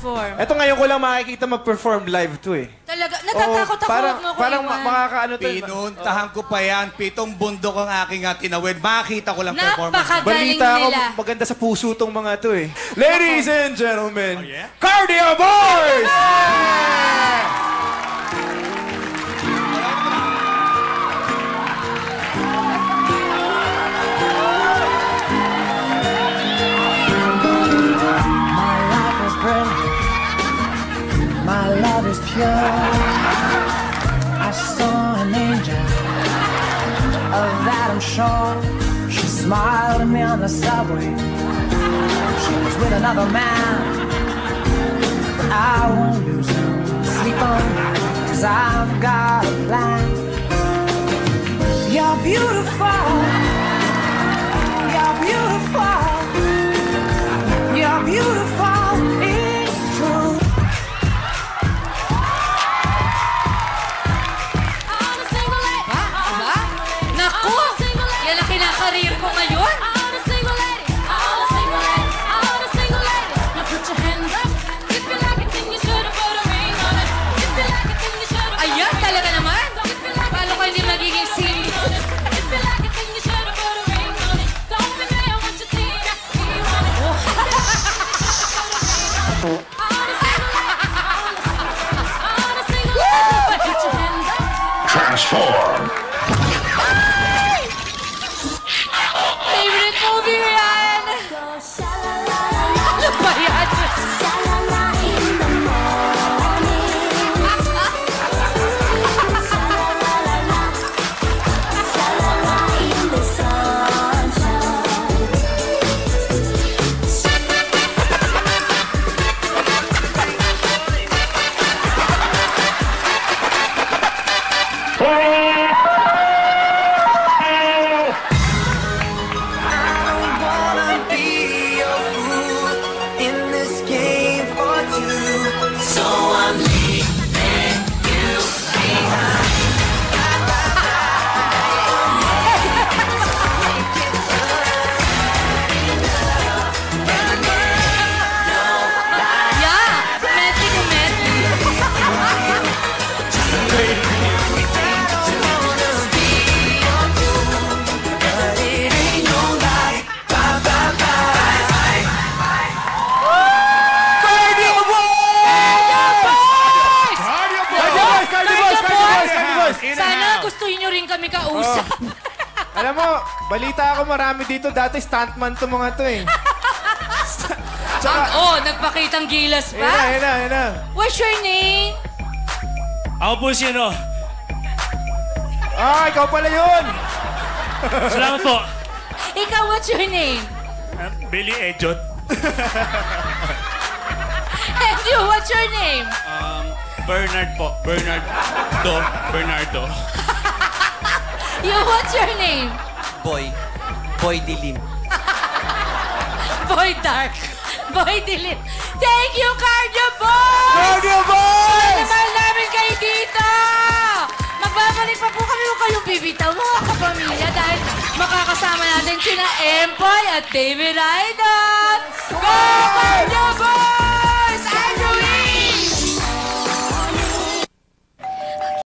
perform. Eto ngayon ko lang makikita mag-perform live to eh. Talaga, natatakot ako. Parang, Huwag mo ko parang iwan. makakaano to. Pinuntahan ko pa yan. 7 bundok ang aking tinawid. Makita ko lang performance. Napakagaling Balita ako, nila. maganda sa puso tong mga to eh. Ladies and gentlemen, Cardio Boys! My love is pure. I saw an angel, of that I'm sure. She smiled at me on the subway. She was with another man, but I won't lose her sleep on, 'cause I've got a plan. You're beautiful. You're beautiful. You're beautiful. It's true. Naku! Yan ang kinakareer ko ngayon. Ayan, talaga naman. Paano ko hindi magiging single? Transform! Favorite movie ko yan! Ano ba yan? Sana gustuhin nyo rin kami kausap. Alam mo, balita ako marami dito. Dati stuntman to mga to eh. Nagpakitang gilas pa. Ayun na. What's your name? Ako po sino? Ikaw pala yun! Salamat po. Ikaw, what's your name? Billy Ejot. And you, what's your name? Bernard po. Bernardo. You, what's your name? Boy Dilim. Boy Dark. Boy Dilim. Thank you, Cardio Boys! Cardio Boys! Mahal namin kayo dito! Magbabalik pa po kami kung kayong bibitaw, mga kapamilya, dahil makakasama natin sina Empoy at David Aidon! Go, Cardio Boys!